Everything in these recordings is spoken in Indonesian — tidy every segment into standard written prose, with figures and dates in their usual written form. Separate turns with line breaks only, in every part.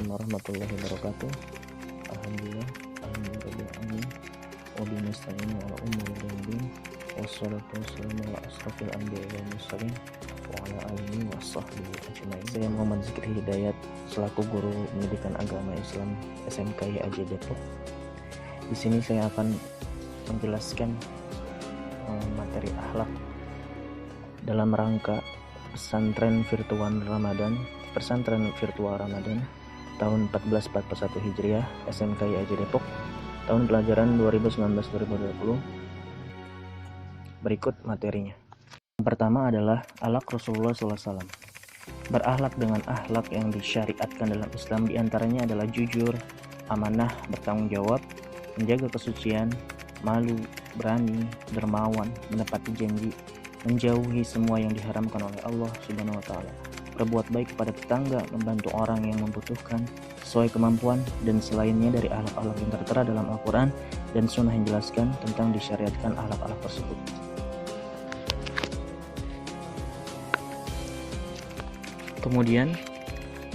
Assalamualaikum warahmatullahi wabarakatuh. Alhamdulillah, alhamdulillah, wa binasta'in ala umuri din. Wassalatu wassalamu ala asrofil anbiya'i wal mursalin wa ala alihi wa sahbihi ajma'in. Saya Muhammad Zikri Hidayat selaku guru pendidikan agama Islam SMK IAJ Depok. Di sini saya akan menjelaskan materi akhlak dalam rangka pesantren virtual Ramadan tahun 1441 Hijriah SMK IAJ Depok tahun pelajaran 2019-2020. Berikut materinya. Yang pertama adalah akhlak Rasulullah SAW. Berakhlak dengan akhlak yang disyariatkan dalam Islam diantaranya adalah jujur, amanah, bertanggung jawab, menjaga kesucian, malu, berani, dermawan, menepati janji, menjauhi semua yang diharamkan oleh Allah Subhanahu wa taala, berbuat baik kepada tetangga, membantu orang yang membutuhkan sesuai kemampuan, dan selainnya dari akhlak-akhlak yang tertera dalam Al-Quran dan Sunnah yang jelaskan tentang disyariatkan akhlak-akhlak tersebut. Kemudian,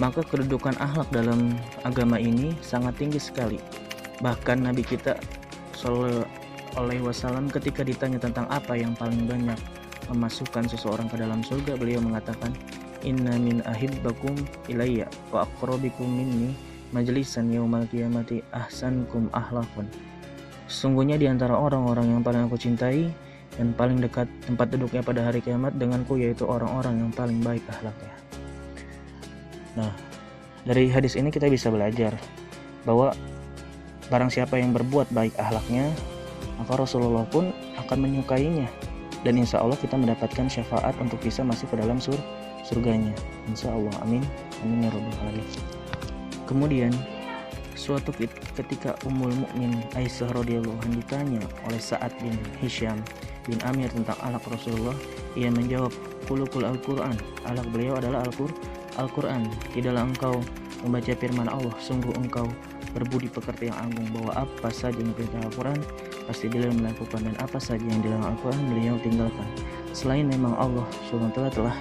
maka kedudukan akhlak dalam agama ini sangat tinggi sekali. Bahkan Nabi kita Shallallahu Alaihi Wasallam ketika ditanya tentang apa yang paling banyak memasukkan seseorang ke dalam surga, beliau mengatakan, Inna min ahibbakum ilayya wa aqrabikum minni majlisan yaumal qiyamati ahsankum akhlaqan. Sesungguhnya di antara orang-orang yang paling aku cintai dan paling dekat tempat duduknya pada hari kiamat denganku yaitu orang-orang yang paling baik akhlaknya. Nah, dari hadis ini kita bisa belajar bahwa barang siapa yang berbuat baik akhlaknya, maka Rasulullah pun akan menyukainya, dan insya Allah kita mendapatkan syafaat untuk bisa masuk ke dalam surganya, insya Allah. Amin, amin ya rabbal alamin. Kemudian suatu ketika Ummul Mukmin Aisyah radhiyallahu anha ditanya oleh Sa'ad bin Hisham bin Amir tentang akhlak Rasulullah, ia menjawab, khuluqul Al-Quran, akhlak beliau adalah Al-Quran. Tidaklah engkau membaca firman Allah, sungguh engkau berbudi pekerti yang agung, bahwa apa saja yang diperintah Al-Quran pasti beliau melakukan, dan apa saja yang dilarang Al-Quran beliau tinggalkan. Selain memang Allah SWT telah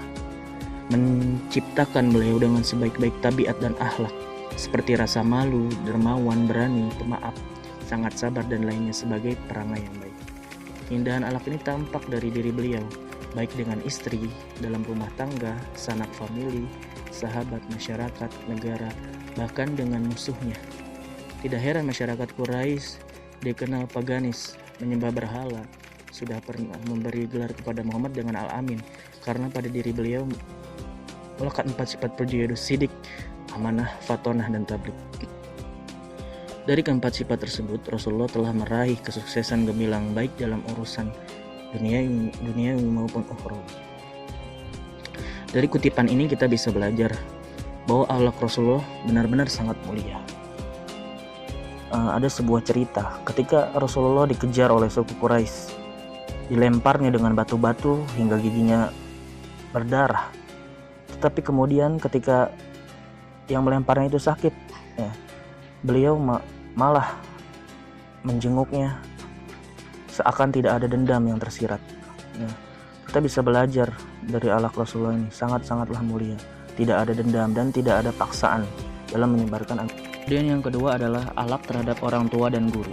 menciptakan beliau dengan sebaik-baik tabiat dan akhlak seperti rasa malu, dermawan, berani, pemaaf, sangat sabar, dan lainnya sebagai perangai yang baik. Keindahan akhlak ini tampak dari diri beliau, baik dengan istri, dalam rumah tangga, sanak famili, sahabat, masyarakat, negara, bahkan dengan musuhnya. Tidak heran masyarakat Quraisy dikenal paganis, menyembah berhala, sudah pernah memberi gelar kepada Muhammad dengan Al-Amin, karena pada diri beliau melekat 4 sifat perjiyadus sidik, amanah, fatonah, dan tablik. Dari keempat sifat tersebut, Rasulullah telah meraih kesuksesan gemilang baik dalam urusan dunia maupun ukhrawi. Dari kutipan ini kita bisa belajar bahwa akhlak Rasulullah benar-benar sangat mulia. Ada sebuah cerita ketika Rasulullah dikejar oleh suku Quraisy, dilemparnya dengan batu-batu hingga giginya berdarah. Tetapi kemudian ketika yang melemparnya itu sakit, beliau malah menjenguknya seakan tidak ada dendam yang tersirat. Kita bisa belajar dari akhlak Rasulullah ini, sangat-sangatlah mulia. Tidak ada dendam dan tidak ada paksaan dalam menyebarkan agama. Dan yang kedua adalah akhlak terhadap orang tua dan guru.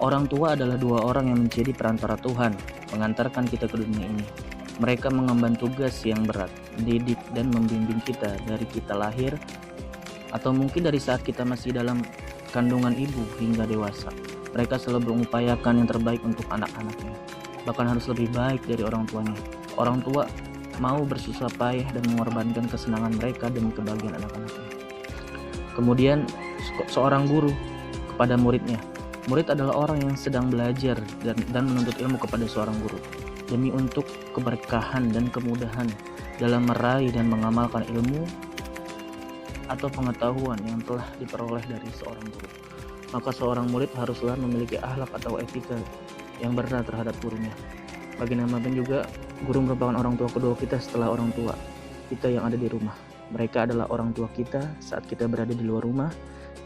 Orang tua adalah dua orang yang menjadi perantara Tuhan mengantarkan kita ke dunia ini. Mereka mengemban tugas yang berat, mendidik dan membimbing kita dari kita lahir, atau mungkin dari saat kita masih dalam kandungan ibu hingga dewasa. Mereka selalu mengupayakan yang terbaik untuk anak-anaknya, bahkan harus lebih baik dari orang tuanya. Orang tua mau bersusah payah dan mengorbankan kesenangan mereka demi kebahagiaan anak-anaknya. Kemudian seorang guru kepada muridnya. Murid adalah orang yang sedang belajar dan menuntut ilmu kepada seorang guru, demi untuk keberkahan dan kemudahan dalam meraih dan mengamalkan ilmu atau pengetahuan yang telah diperoleh dari seorang guru. Maka seorang murid haruslah memiliki akhlak atau etika yang benar terhadap gurunya. Bagaimanapun juga, guru merupakan orang tua kedua kita setelah orang tua kita yang ada di rumah. Mereka adalah orang tua kita saat kita berada di luar rumah.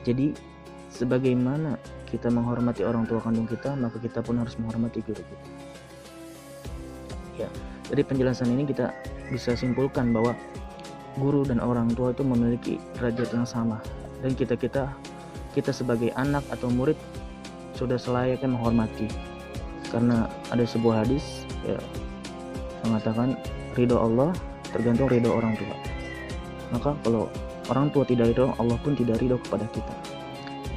Jadi, sebagaimana kita menghormati orang tua kandung kita, maka kita pun harus menghormati guru kita. Ya, dari penjelasan ini kita bisa simpulkan bahwa guru dan orang tua itu memiliki derajat yang sama, dan kita sebagai anak atau murid sudah selayaknya menghormati, karena ada sebuah hadis ya mengatakan ridho Allah tergantung ridho orang tua. Maka kalau orang tua tidak ridho, Allah pun tidak ridho kepada kita.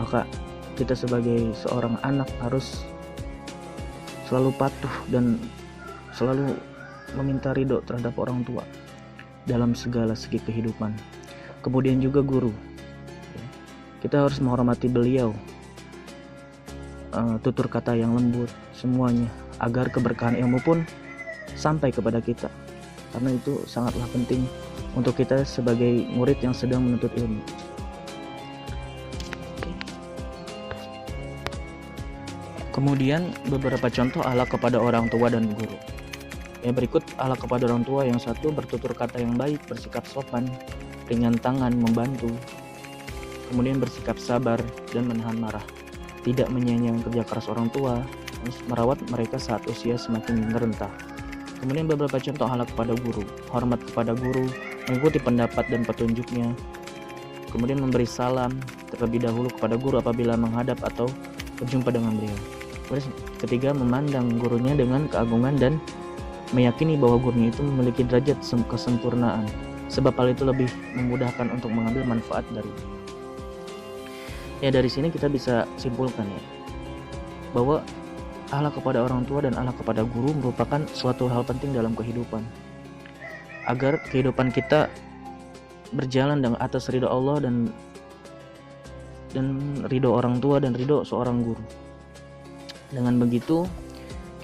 Maka kita sebagai seorang anak harus selalu patuh dan selalu meminta ridho terhadap orang tua dalam segala segi kehidupan. Kemudian juga guru, kita harus menghormati beliau, tutur kata yang lembut, semuanya, agar keberkahan ilmu pun sampai kepada kita, karena itu sangatlah penting untuk kita sebagai murid yang sedang menuntut ilmu. Kemudian beberapa contoh akhlak kepada orang tua dan guru. Berikut akhlak kepada orang tua. Yang satu, bertutur kata yang baik, bersikap sopan, ringan tangan, membantu. Kemudian bersikap sabar dan menahan marah, tidak menyia-nyiakan kerja keras orang tua, merawat mereka saat usia semakin rentah. Kemudian beberapa contoh akhlak kepada guru, hormat kepada guru, mengikuti pendapat dan petunjuknya. Kemudian memberi salam terlebih dahulu kepada guru apabila menghadap atau berjumpa dengan beliau. Ketiga, memandang gurunya dengan keagungan dan meyakini bahwa gurunya itu memiliki derajat kesempurnaan, sebab hal itu lebih memudahkan untuk mengambil manfaat darinya. Dari sini kita bisa simpulkan bahwa akhlak kepada orang tua dan akhlak kepada guru merupakan suatu hal penting dalam kehidupan, agar kehidupan kita berjalan dengan atas ridho Allah dan ridho orang tua dan ridho seorang guru. Dengan begitu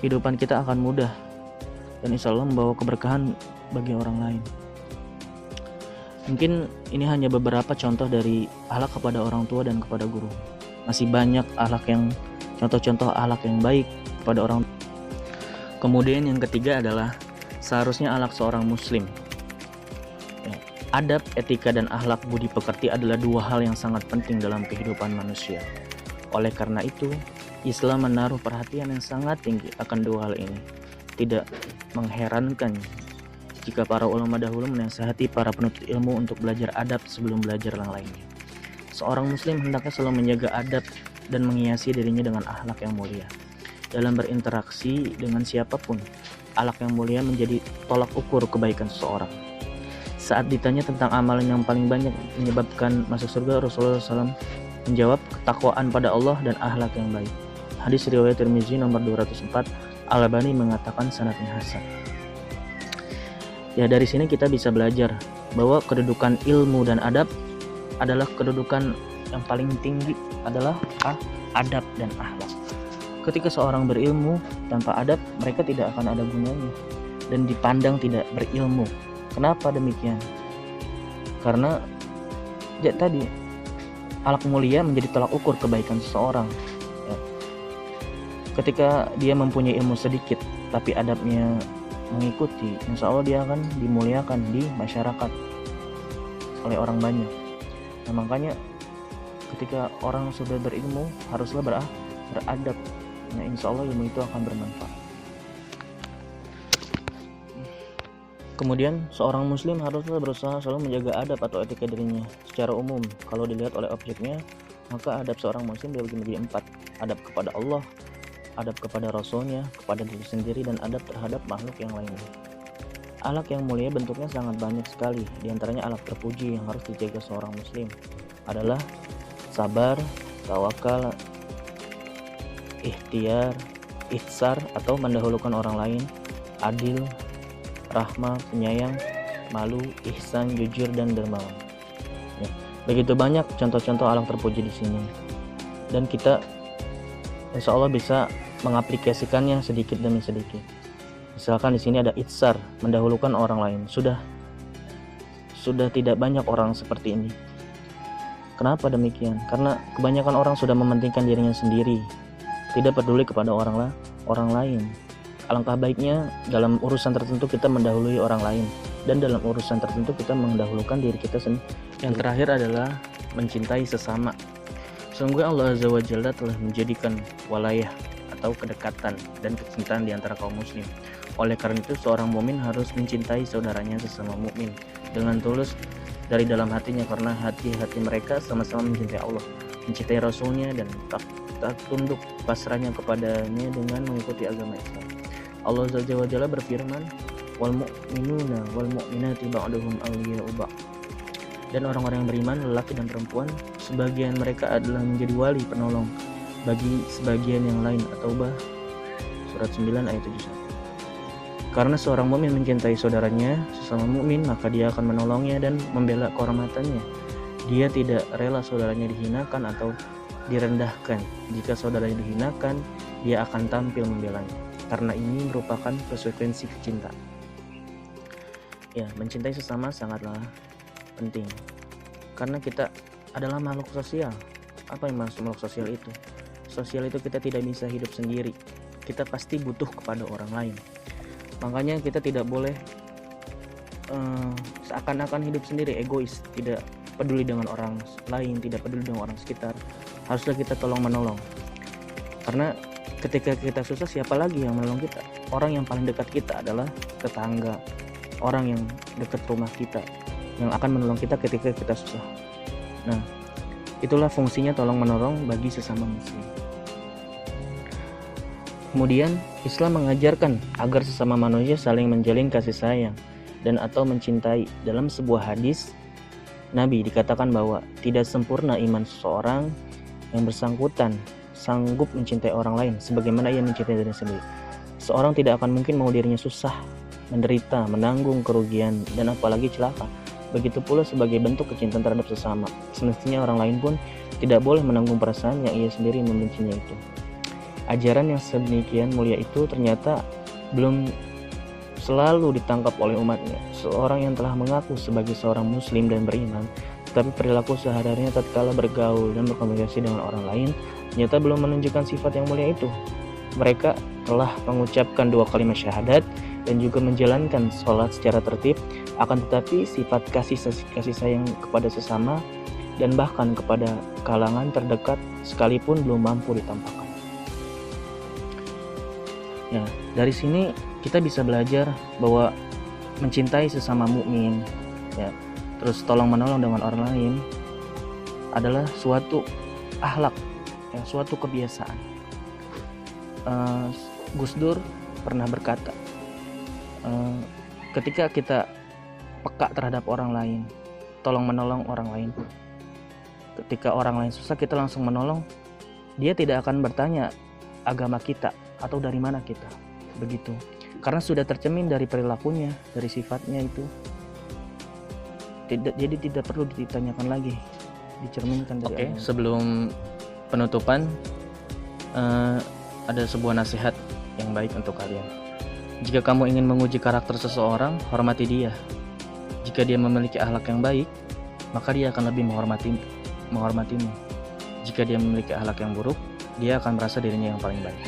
kehidupan kita akan mudah dan insya Allah membawa keberkahan bagi orang lain. Mungkin ini hanya beberapa contoh dari akhlak kepada orang tua dan kepada guru. Masih banyak contoh-contoh akhlak yang baik kepada orang tua. Kemudian yang ketiga adalah seharusnya akhlak seorang muslim. Adab, etika, dan akhlak budi pekerti adalah dua hal yang sangat penting dalam kehidupan manusia. Oleh karena itu, Islam menaruh perhatian yang sangat tinggi akan dua hal ini. Tidak mengherankan jika para ulama dahulu menasihati para penuntut ilmu untuk belajar adab sebelum belajar yang lainnya. Seorang muslim hendaknya selalu menjaga adab dan menghiasi dirinya dengan akhlak yang mulia. Dalam berinteraksi dengan siapapun, akhlak yang mulia menjadi tolak ukur kebaikan seseorang. Saat ditanya tentang amalan yang paling banyak menyebabkan masuk surga, Rasulullah SAW menjawab ketakwaan pada Allah dan akhlak yang baik. Hadis riwayat Tirmizi nomor 204. Al-Albani mengatakan sanadnya hasan. Dari sini kita bisa belajar bahwa kedudukan ilmu dan adab adalah kedudukan yang paling tinggi adalah adab dan akhlak. Ketika seorang berilmu tanpa adab, mereka tidak akan ada gunanya dan dipandang tidak berilmu. Kenapa demikian? Karena tadi akhlak mulia menjadi tolak ukur kebaikan seseorang. Ketika dia mempunyai ilmu sedikit tapi adabnya mengikuti, insya Allah dia akan dimuliakan di masyarakat oleh orang banyak. Makanya ketika orang sudah berilmu haruslah beradab. Insya Allah ilmu itu akan bermanfaat. Kemudian seorang muslim haruslah berusaha selalu menjaga adab atau etika dirinya. Secara umum, kalau dilihat oleh objeknya, maka adab seorang muslim dibagi menjadi 4. Adab kepada Allah, adab kepada Rasulnya, kepada diri sendiri, dan adab terhadap makhluk yang lainnya. Akhlak yang mulia bentuknya sangat banyak sekali. Di antaranya akhlak terpuji yang harus dijaga seorang muslim adalah sabar, tawakal, ikhtiar, ihsar atau mendahulukan orang lain, adil, rahmah, penyayang, malu, ihsan, jujur, dan dermawan. Begitu banyak contoh-contoh akhlak terpuji di sini, dan kita insya Allah bisa mengaplikasikannya sedikit demi sedikit. Misalkan di sini ada ihsar, mendahulukan orang lain. Sudah tidak banyak orang seperti ini. Kenapa demikian? Karena kebanyakan orang sudah mementingkan dirinya sendiri, tidak peduli kepada orang lain. Alangkah baiknya dalam urusan tertentu kita mendahului orang lain, dan dalam urusan tertentu kita mendahulukan diri kita sendiri. Yang terakhir adalah mencintai sesama. Sungguh Allah Azza wa Jalla telah menjadikan walayah atau kedekatan dan kecintaan di antara kaum muslim. Oleh karena itu seorang mukmin harus mencintai saudaranya sesama mukmin dengan tulus dari dalam hatinya, karena hati-hati mereka sama-sama mencintai Allah, mencintai Rasulnya, dan tak tunduk pasrahnya kepadanya dengan mengikuti agama Islam. Allah Azza wa Jalla berfirman, wal mu'minuna wal mu'minati ba'duhum awliya'u ba'd. Dan orang-orang yang beriman, lelaki dan perempuan, sebagian mereka adalah menjadi wali penolong bagi sebagian yang lain. At-Taubah surat 9 ayat 71. Karena seorang mukmin mencintai saudaranya sesama mukmin, maka dia akan menolongnya dan membela kehormatannya. Dia tidak rela saudaranya dihinakan atau direndahkan. Jika saudaranya dihinakan, dia akan tampil membelanya. Karena ini merupakan konsekuensi kecintaan. Ya, mencintai sesama sangatlah penting. Karena kita adalah makhluk sosial. Apa yang maksud makhluk sosial itu? Sosial itu kita tidak bisa hidup sendiri. Kita pasti butuh kepada orang lain. Makanya kita tidak boleh seakan-akan hidup sendiri, egois, tidak peduli dengan orang lain, tidak peduli dengan orang sekitar. Haruslah kita tolong menolong. Karena ketika kita susah, siapa lagi yang menolong kita? Orang yang paling dekat kita adalah tetangga, orang yang dekat rumah kita, yang akan menolong kita ketika kita susah. Nah, itulah fungsinya tolong menolong bagi sesama muslim. Kemudian Islam mengajarkan agar sesama manusia saling menjalin kasih sayang dan atau mencintai. Dalam sebuah hadis Nabi dikatakan bahwa tidak sempurna iman seseorang yang bersangkutan sanggup mencintai orang lain sebagaimana ia mencintai dirinya sendiri. Seorang tidak akan mungkin mau dirinya susah, menderita, menanggung kerugian, dan apalagi celaka. Begitu pula sebagai bentuk kecintaan terhadap sesama. Semestinya orang lain pun tidak boleh menanggung perasaan yang ia sendiri membencinya itu. Ajaran yang sedemikian mulia itu ternyata belum selalu ditangkap oleh umatnya. Seorang yang telah mengaku sebagai seorang muslim dan beriman, tetapi perilaku sehari-harinya tatkala bergaul dan berkomunikasi dengan orang lain ternyata belum menunjukkan sifat yang mulia itu. Mereka telah mengucapkan 2 kalimat syahadat dan juga menjalankan sholat secara tertib, akan tetapi sifat kasih sayang kepada sesama dan bahkan kepada kalangan terdekat sekalipun belum mampu ditampakkan. Ya, dari sini kita bisa belajar bahwa mencintai sesama mukmin, ya, terus tolong menolong dengan orang lain adalah suatu akhlak, ya, suatu kebiasaan. Gus Dur pernah berkata, ketika kita peka terhadap orang lain, tolong menolong orang lain. Ketika orang lain susah, kita langsung menolong. Dia tidak akan bertanya agama kita atau dari mana kita, begitu. Karena sudah tercermin dari perilakunya, dari sifatnya itu. Jadi tidak perlu ditanyakan lagi, dicerminkan dari Allah. Sebelum penutupan, ada sebuah nasihat yang baik untuk kalian. Jika kamu ingin menguji karakter seseorang, hormati dia. Jika dia memiliki akhlak yang baik, maka dia akan lebih menghormatimu. Jika dia memiliki akhlak yang buruk, dia akan merasa dirinya yang paling baik.